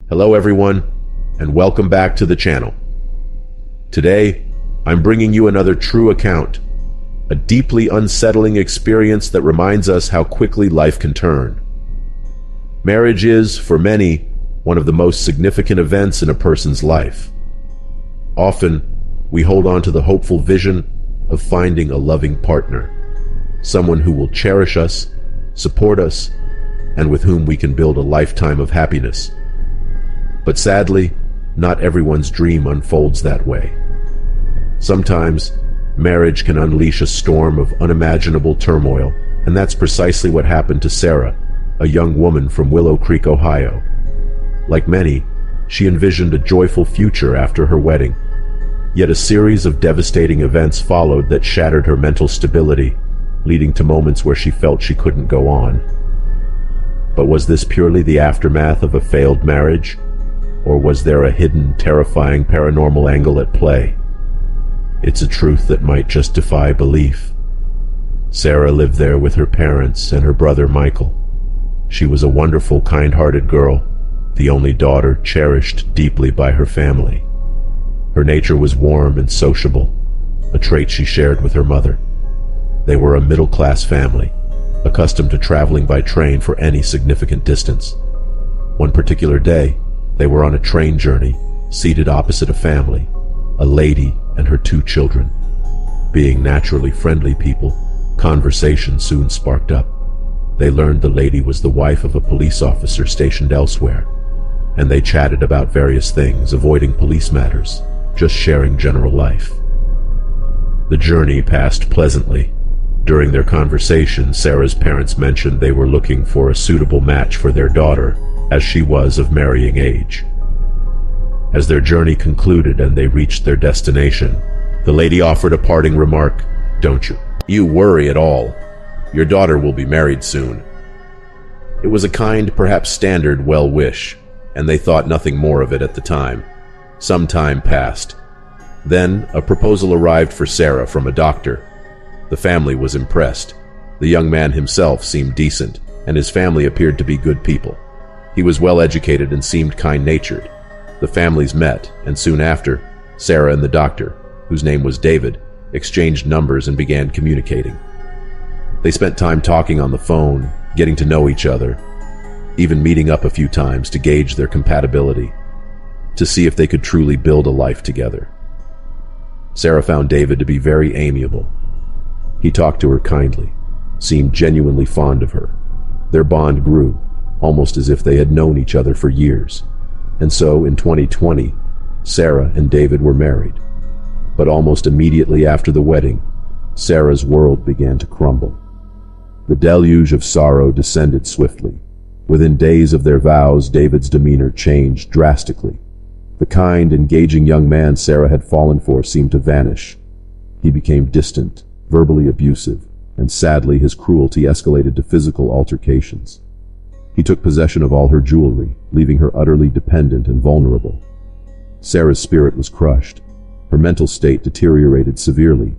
Hello everyone, and welcome back to the channel. Today, I'm bringing you another true account, a deeply unsettling experience that reminds us how quickly life can turn. Marriage is, for many, one of the most significant events in a person's life. Often, we hold on to the hopeful vision of finding a loving partner, someone who will cherish us, support us, and with whom we can build a lifetime of happiness. But sadly, not everyone's dream unfolds that way. Sometimes, marriage can unleash a storm of unimaginable turmoil, and that's precisely what happened to Sarah, a young woman from Willow Creek, Ohio. Like many, she envisioned a joyful future after her wedding. Yet a series of devastating events followed that shattered her mental stability, leading to moments where she felt she couldn't go on. But was this purely the aftermath of a failed marriage? Or was there a hidden, terrifying paranormal angle at play? It's a truth that might just defy belief. Sarah lived there with her parents and her brother Michael. She was a wonderful, kind-hearted girl, the only daughter cherished deeply by her family. Her nature was warm and sociable, a trait she shared with her mother. They were a middle-class family, accustomed to traveling by train for any significant distance. One particular day, they were on a train journey, seated opposite a family, a lady and her 2 children. Being naturally friendly people, conversation soon sparked up. They learned the lady was the wife of a police officer stationed elsewhere, and they chatted about various things, avoiding police matters, just sharing general life. The journey passed pleasantly. During their conversation, Sarah's parents mentioned they were looking for a suitable match for their daughter, as she was of marrying age. As their journey concluded and they reached their destination, the lady offered a parting remark. "Don't you worry at all. Your daughter will be married soon." It was a kind, perhaps standard well-wish, and they thought nothing more of it at the time. Some time passed. Then, a proposal arrived for Sarah from a doctor. The family was impressed. The young man himself seemed decent, and his family appeared to be good people. He was well-educated and seemed kind-natured. The families met, and soon after, Sarah and the doctor, whose name was David, exchanged numbers and began communicating. They spent time talking on the phone, getting to know each other, even meeting up a few times to gauge their compatibility, to see if they could truly build a life together. Sarah found David to be very amiable. He talked to her kindly, seemed genuinely fond of her. Their bond grew, almost as if they had known each other for years. And so, in 2020, Sarah and David were married. But almost immediately after the wedding, Sarah's world began to crumble. The deluge of sorrow descended swiftly. Within days of their vows, David's demeanor changed drastically. The kind, engaging young man Sarah had fallen for seemed to vanish. He became distant, verbally abusive, and sadly his cruelty escalated to physical altercations. He took possession of all her jewelry, leaving her utterly dependent and vulnerable. Sarah's spirit was crushed. Her mental state deteriorated severely.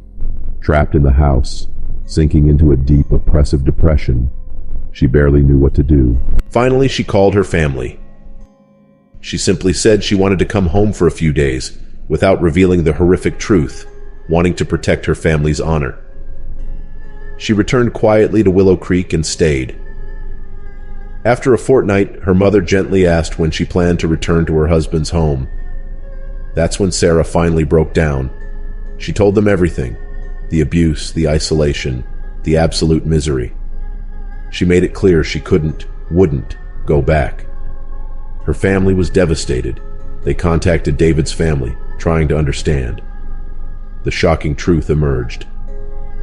Trapped in the house, sinking into a deep, oppressive depression, she barely knew what to do. Finally, she called her family. She simply said she wanted to come home for a few days, without revealing the horrific truth, wanting to protect her family's honor. She returned quietly to Willow Creek and stayed. After a fortnight, her mother gently asked when she planned to return to her husband's home. That's when Sarah finally broke down. She told them everything: the abuse, the isolation, the absolute misery. She made it clear she wouldn't go back. Her family was devastated. They contacted David's family, trying to understand. The shocking truth emerged.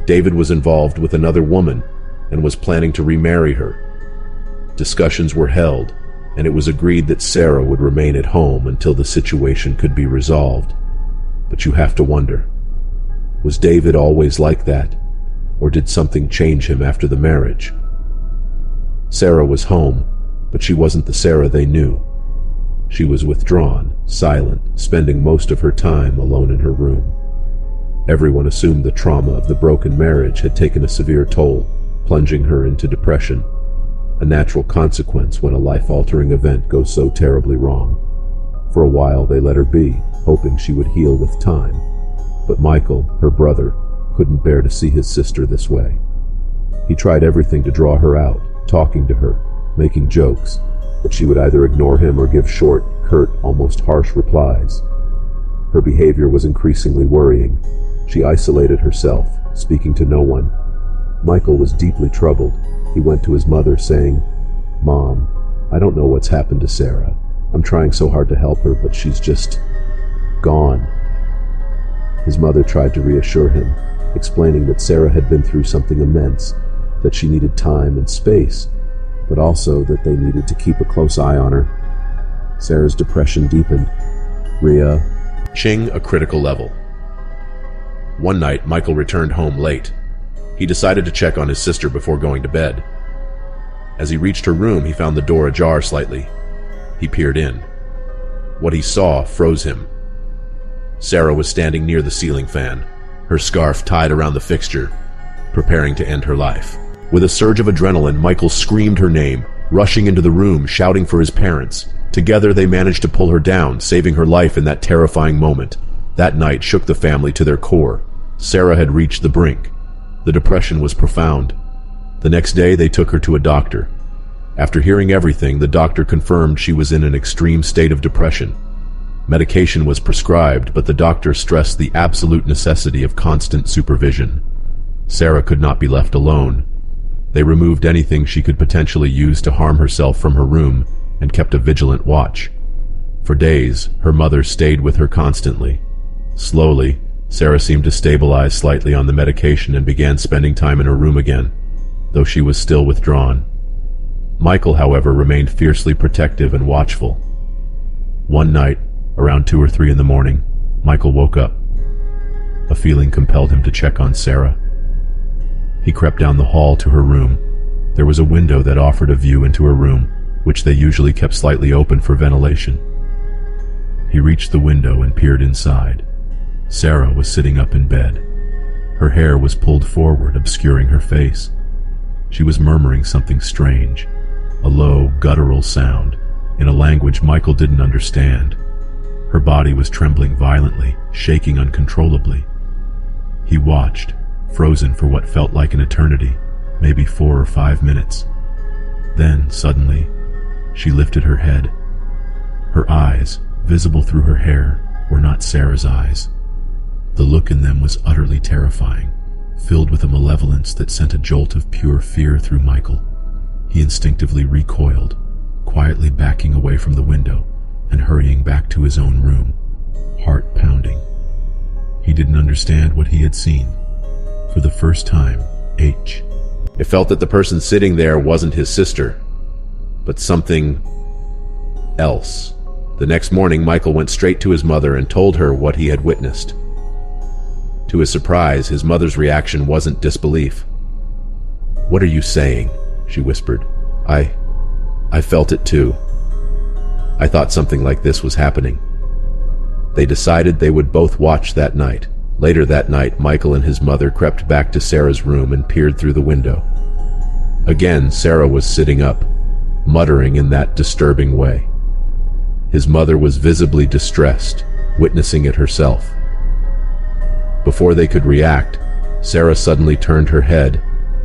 David was involved with another woman and was planning to remarry her. Discussions were held, and it was agreed that Sarah would remain at home until the situation could be resolved. But you have to wonder, was David always like that, or did something change him after the marriage? Sarah was home, but she wasn't the Sarah they knew. She was withdrawn, silent, spending most of her time alone in her room. Everyone assumed the trauma of the broken marriage had taken a severe toll, plunging her into depression. a natural consequence when a life-altering event goes so terribly wrong. For a while they let her be, hoping she would heal with time. But Michael, her brother, couldn't bear to see his sister this way. He tried everything to draw her out, talking to her, making jokes, but she would either ignore him or give short, curt, almost harsh replies. Her behavior was increasingly worrying. She isolated herself, speaking to no one. Michael was deeply troubled. He went to his mother saying, "Mom, I don't know what's happened to Sarah. I'm trying so hard to help her, but she's just gone." His mother tried to reassure him, explaining that Sarah had been through something immense, that she needed time and space, but also that they needed to keep a close eye on her. Sarah's depression deepened, reaching a critical level. One night, Michael returned home late. He decided to check on his sister before going to bed. As he reached her room, he found the door ajar slightly. He peered in. What he saw froze him. Sarah was standing near the ceiling fan, her scarf tied around the fixture, preparing to end her life. With a surge of adrenaline, Michael screamed her name, rushing into the room, shouting for his parents. Together they managed to pull her down, saving her life in that terrifying moment. That night shook the family to their core. Sarah had reached the brink. The depression was profound. The next day they took her to a doctor. After hearing everything, the doctor confirmed she was in an extreme state of depression. Medication was prescribed, but the doctor stressed the absolute necessity of constant supervision. Sarah could not be left alone. They removed anything she could potentially use to harm herself from her room and kept a vigilant watch. For days, her mother stayed with her constantly. Slowly, Sarah seemed to stabilize slightly on the medication and began spending time in her room again, though she was still withdrawn. Michael, however, remained fiercely protective and watchful. One night, around 2 or 3 in the morning, Michael woke up. A feeling compelled him to check on Sarah. He crept down the hall to her room. There was a window that offered a view into her room, which they usually kept slightly open for ventilation. He reached the window and peered inside. Sarah was sitting up in bed. Her hair was pulled forward, obscuring her face. She was murmuring something strange, a low, guttural sound, in a language Michael didn't understand. Her body was trembling violently, shaking uncontrollably. He watched, frozen for what felt like an eternity, maybe 4 or 5 minutes. Then, suddenly, she lifted her head. Her eyes, visible through her hair, were not Sarah's eyes. The look in them was utterly terrifying, filled with a malevolence that sent a jolt of pure fear through Michael. He instinctively recoiled, quietly backing away from the window and hurrying back to his own room, heart pounding. He didn't understand what he had seen. For the first time, it felt that the person sitting there wasn't his sister, but something else. The next morning, Michael went straight to his mother and told her what he had witnessed. To his surprise, his mother's reaction wasn't disbelief. "What are you saying?" she whispered. I felt it too. I thought something like this was happening." They decided they would both watch that night. Later that night, Michael and his mother crept back to Sarah's room and peered through the window. Again, Sarah was sitting up, muttering in that disturbing way. His mother was visibly distressed, witnessing it herself. Before they could react, Sarah suddenly turned her head,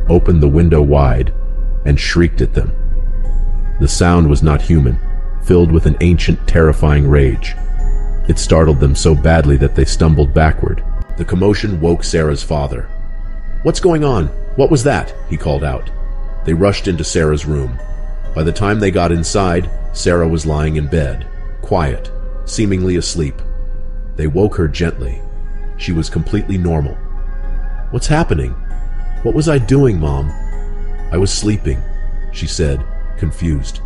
opened the window wide, and shrieked at them. The sound was not human, filled with an ancient, terrifying rage. It startled them so badly that they stumbled backward. The commotion woke Sarah's father. "What's going on? What was that?" he called out. They rushed into Sarah's room. By the time they got inside, Sarah was lying in bed, quiet, seemingly asleep. They woke her gently. She was completely normal. "What's happening? What was I doing, Mom?" "I was sleeping," she said, confused.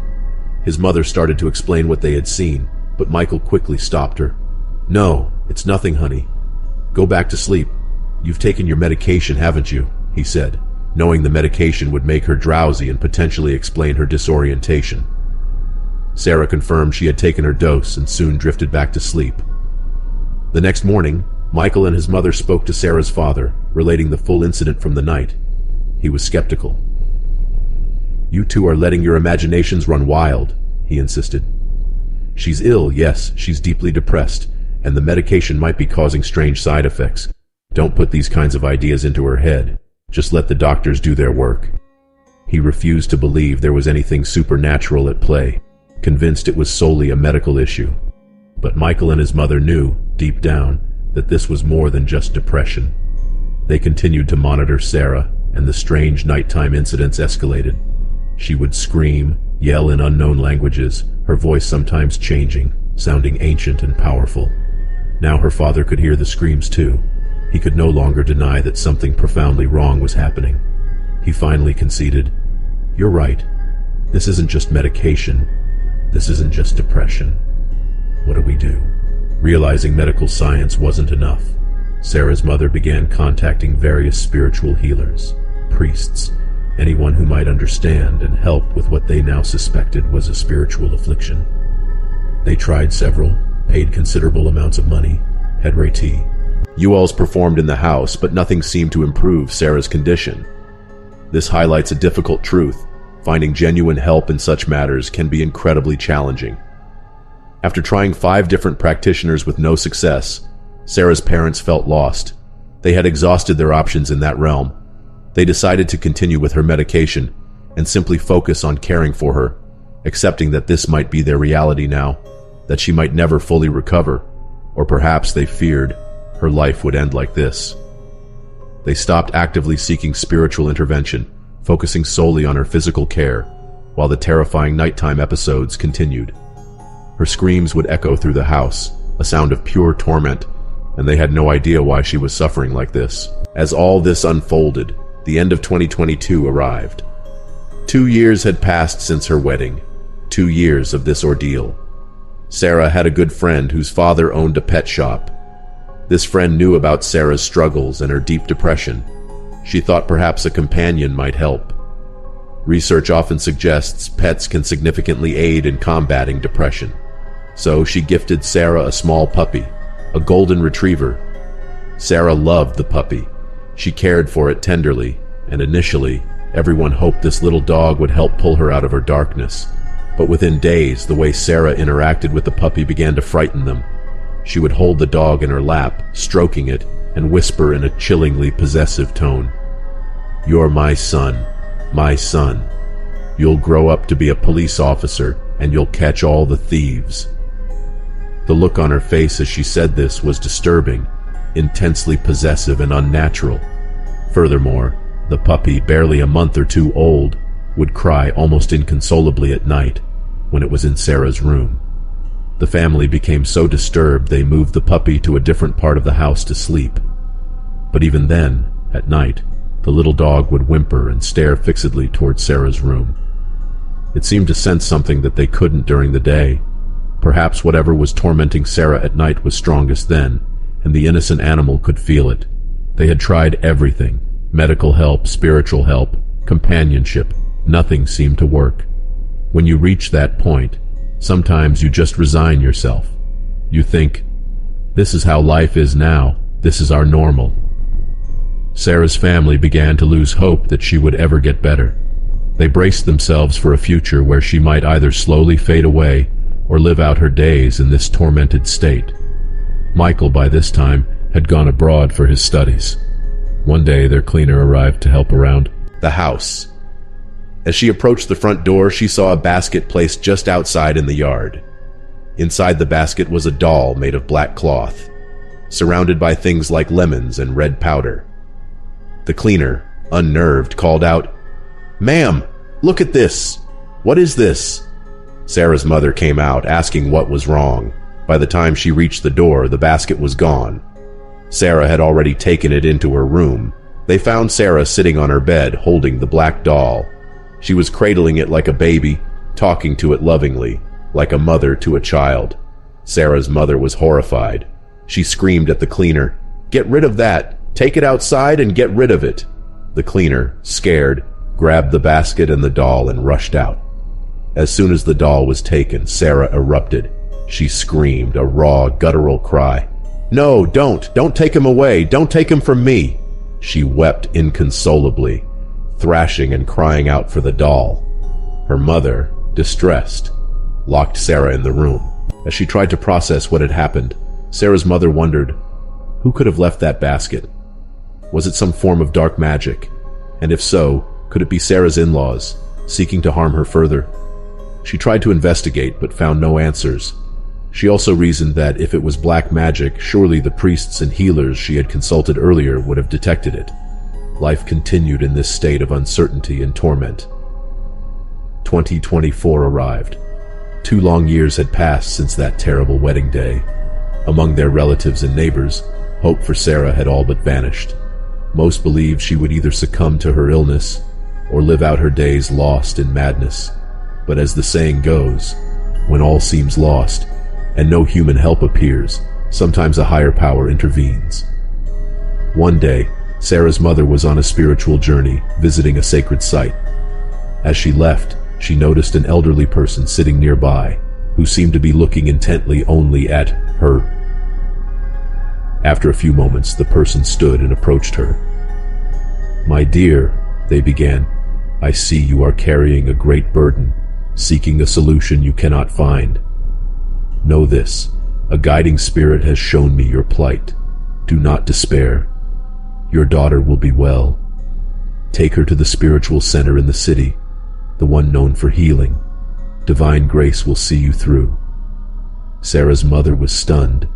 His mother started to explain what they had seen, but Michael quickly stopped her. "No, it's nothing, honey. Go back to sleep. You've taken your medication, haven't you?" he said, knowing the medication would make her drowsy and potentially explain her disorientation. Sarah confirmed she had taken her dose and soon drifted back to sleep. The next morning, Michael and his mother spoke to Sarah's father, relating the full incident from the night. He was skeptical. "You two are letting your imaginations run wild," he insisted. "She's ill, yes, she's deeply depressed, and the medication might be causing strange side effects. Don't put these kinds of ideas into her head. Just let the doctors do their work." He refused to believe there was anything supernatural at play, convinced it was solely a medical issue. But Michael and his mother knew, deep down, that this was more than just depression. They continued to monitor Sarah, and the strange nighttime incidents escalated. She would scream, yell in unknown languages, her voice sometimes changing, sounding ancient and powerful. Now her father could hear the screams too. He could no longer deny that something profoundly wrong was happening. He finally conceded, "You're right. This isn't just medication. This isn't just depression. What do we do?" Realizing medical science wasn't enough, Sarah's mother began contacting various spiritual healers, priests, anyone who might understand and help with what they now suspected was a spiritual affliction. They tried several, paid considerable amounts of money, had Ray-T. ULs performed in the house, but nothing seemed to improve Sarah's condition. This highlights a difficult truth. Finding genuine help in such matters can be incredibly challenging. After trying 5 different practitioners with no success, Sarah's parents felt lost. They had exhausted their options in that realm. They decided to continue with her medication and simply focus on caring for her, accepting that this might be their reality now, that she might never fully recover, or perhaps they feared her life would end like this. They stopped actively seeking spiritual intervention, focusing solely on her physical care, while the terrifying nighttime episodes continued. Her screams would echo through the house, a sound of pure torment, and they had no idea why she was suffering like this. As all this unfolded, the end of 2022 arrived. 2 years had passed since her wedding, 2 years of this ordeal. Sarah had a good friend whose father owned a pet shop. This friend knew about Sarah's struggles and her deep depression. She thought perhaps a companion might help. Research often suggests pets can significantly aid in combating depression. So she gifted Sarah a small puppy, a golden retriever. Sarah loved the puppy. She cared for it tenderly, and initially, everyone hoped this little dog would help pull her out of her darkness. But within days, the way Sarah interacted with the puppy began to frighten them. She would hold the dog in her lap, stroking it, and whisper in a chillingly possessive tone, "You're my son, my son. You'll grow up to be a police officer, and you'll catch all the thieves." The look on her face as she said this was disturbing, intensely possessive and unnatural. Furthermore, the puppy, barely a month or 2 old, would cry almost inconsolably at night when it was in Sarah's room. The family became so disturbed they moved the puppy to a different part of the house to sleep. But even then, at night, the little dog would whimper and stare fixedly toward Sarah's room. It seemed to sense something that they couldn't during the day. Perhaps whatever was tormenting Sarah at night was strongest then, and the innocent animal could feel it. They had tried everything: medical help, spiritual help, companionship. Nothing seemed to work. When you reach that point, sometimes you just resign yourself. You think, this is how life is now, this is our normal. Sarah's family began to lose hope that she would ever get better. They braced themselves for a future where she might either slowly fade away or live out her days in this tormented state. Michael, by this time, had gone abroad for his studies. One day, their cleaner arrived to help around the house. As she approached the front door, she saw a basket placed just outside in the yard. Inside the basket was a doll made of black cloth, surrounded by things like lemons and red powder. The cleaner, unnerved, called out, "Ma'am, look at this! What is this?" Sarah's mother came out, asking what was wrong. By the time she reached the door, the basket was gone. Sarah had already taken it into her room. They found Sarah sitting on her bed, holding the black doll. She was cradling it like a baby, talking to it lovingly, like a mother to a child. Sarah's mother was horrified. She screamed at the cleaner, "Get rid of that! Take it outside and get rid of it!" The cleaner, scared, grabbed the basket and the doll and rushed out. As soon as the doll was taken, Sarah erupted. She screamed, a raw, guttural cry. "No, don't! Don't take him away! Don't take him from me!" She wept inconsolably, thrashing and crying out for the doll. Her mother, distressed, locked Sarah in the room. As she tried to process what had happened, Sarah's mother wondered, who could have left that basket? Was it some form of dark magic? And if so, could it be Sarah's in-laws, seeking to harm her further? She tried to investigate, but found no answers. She also reasoned that if it was black magic, surely the priests and healers she had consulted earlier would have detected it. Life continued in this state of uncertainty and torment. 2024 arrived. 2 long years had passed since that terrible wedding day. Among their relatives and neighbors, hope for Sarah had all but vanished. Most believed she would either succumb to her illness or live out her days lost in madness. But as the saying goes, when all seems lost and no human help appears, sometimes a higher power intervenes. One day, Sarah's mother was on a spiritual journey, visiting a sacred site. As she left, she noticed an elderly person sitting nearby, who seemed to be looking intently only at her. After a few moments, the person stood and approached her. "My dear," they began, "I see you are carrying a great burden, seeking a solution you cannot find. Know this, a guiding spirit has shown me your plight. Do not despair. Your daughter will be well. Take her to the spiritual center in the city, the one known for healing. Divine grace will see you through." Sarah's mother was stunned.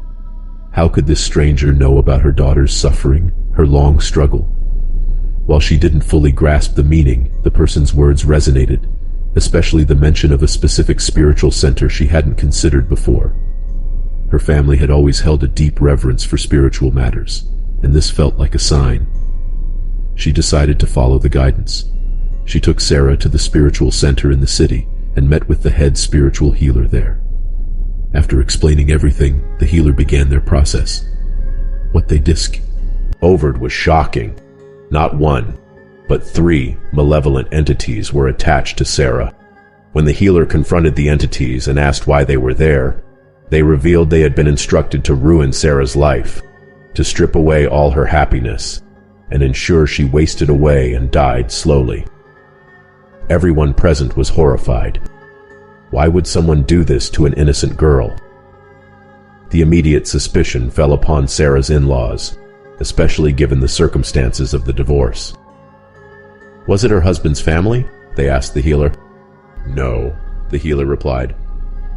How could this stranger know about her daughter's suffering, her long struggle? While she didn't fully grasp the meaning, the person's words resonated, especially the mention of a specific spiritual center she hadn't considered before. Her family had always held a deep reverence for spiritual matters, and this felt like a sign. She decided to follow the guidance. She took Sarah to the spiritual center in the city and met with the head spiritual healer there. After explaining everything, the healer began their process. What they discovered was shocking. Not 1, but 3 malevolent entities were attached to Sarah. When the healer confronted the entities and asked why they were there, they revealed they had been instructed to ruin Sarah's life, to strip away all her happiness, and ensure she wasted away and died slowly. Everyone present was horrified. Why would someone do this to an innocent girl? The immediate suspicion fell upon Sarah's in-laws, especially given the circumstances of the divorce. Was it her husband's family? They asked the healer. No, the healer replied.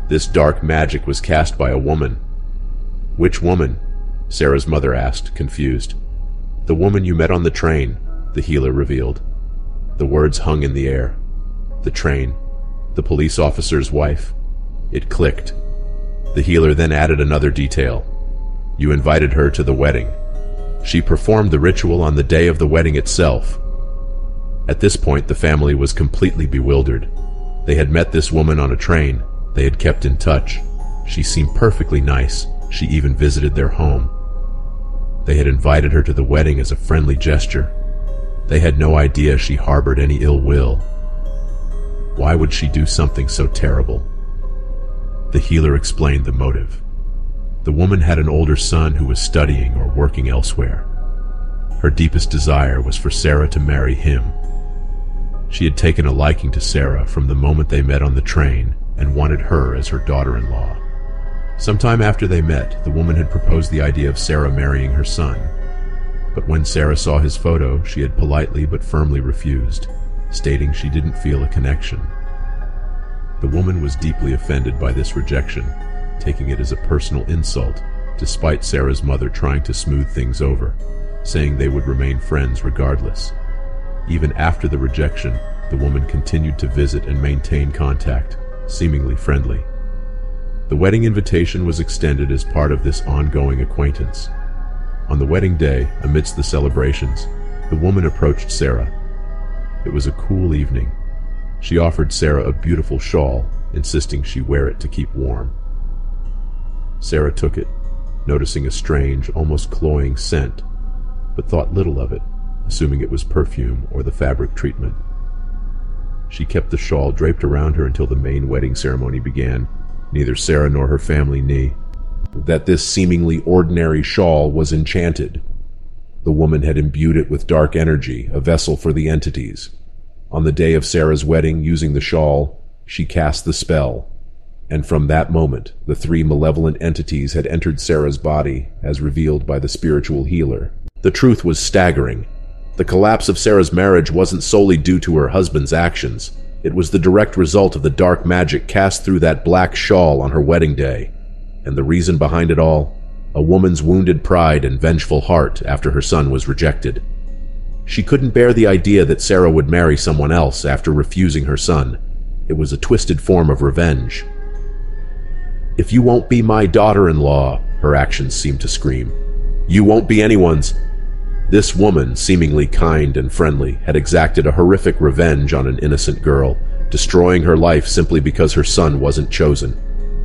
This dark magic was cast by a woman. Which woman? Sarah's mother asked, confused. The woman you met on the train, the healer revealed. The words hung in the air. The train. The police officer's wife. It clicked. The healer then added another detail. You invited her to the wedding. She performed the ritual on the day of the wedding itself. At this point, the family was completely bewildered. They had met this woman on a train. They had kept in touch. She seemed perfectly nice. She even visited their home. They had invited her to the wedding as a friendly gesture. They had no idea she harbored any ill will. Why would she do something so terrible? The healer explained the motive. The woman had an older son who was studying or working elsewhere. Her deepest desire was for Sarah to marry him. She had taken a liking to Sarah from the moment they met on the train and wanted her as her daughter-in-law. Sometime after they met, the woman had proposed the idea of Sarah marrying her son. But when Sarah saw his photo, she had politely but firmly refused, stating she didn't feel a connection. The woman was deeply offended by this rejection, taking it as a personal insult, despite Sarah's mother trying to smooth things over, saying they would remain friends regardless. Even after the rejection, the woman continued to visit and maintain contact, seemingly friendly. The wedding invitation was extended as part of this ongoing acquaintance. On the wedding day, amidst the celebrations, the woman approached Sarah. It was a cool evening. She offered Sarah a beautiful shawl, insisting she wear it to keep warm. Sarah took it, noticing a strange, almost cloying scent, but thought little of it, assuming it was perfume or the fabric treatment. She kept the shawl draped around her until the main wedding ceremony began. Neither Sarah nor her family knew that this seemingly ordinary shawl was enchanted. The woman had imbued it with dark energy, a vessel for the entities. On the day of Sarah's wedding, using the shawl, she cast the spell. And from that moment, the three malevolent entities had entered Sarah's body, as revealed by the spiritual healer. The truth was staggering. The collapse of Sarah's marriage wasn't solely due to her husband's actions. It was the direct result of the dark magic cast through that black shawl on her wedding day. And the reason behind it all? A woman's wounded pride and vengeful heart after her son was rejected. She couldn't bear the idea that Sarah would marry someone else after refusing her son. It was a twisted form of revenge. "If you won't be my daughter-in-law," her actions seemed to scream, "you won't be anyone's." This woman, seemingly kind and friendly, had exacted a horrific revenge on an innocent girl, destroying her life simply because her son wasn't chosen.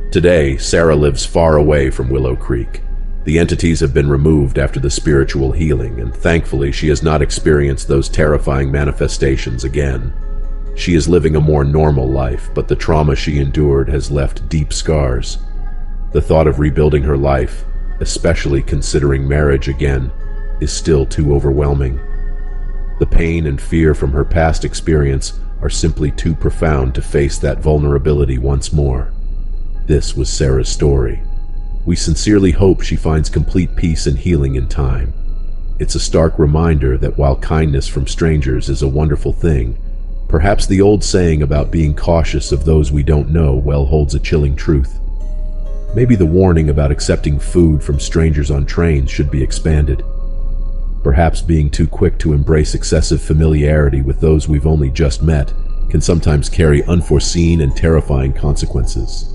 Today, Sarah lives far away from Willow Creek. The entities have been removed after the spiritual healing, and thankfully she has not experienced those terrifying manifestations again. She is living a more normal life, but the trauma she endured has left deep scars. The thought of rebuilding her life, especially considering marriage again, is still too overwhelming. The pain and fear from her past experience are simply too profound to face that vulnerability once more. This was Sarah's story. We sincerely hope she finds complete peace and healing in time. It's a stark reminder that while kindness from strangers is a wonderful thing, perhaps the old saying about being cautious of those we don't know well holds a chilling truth. Maybe the warning about accepting food from strangers on trains should be expanded. Perhaps being too quick to embrace excessive familiarity with those we've only just met can sometimes carry unforeseen and terrifying consequences.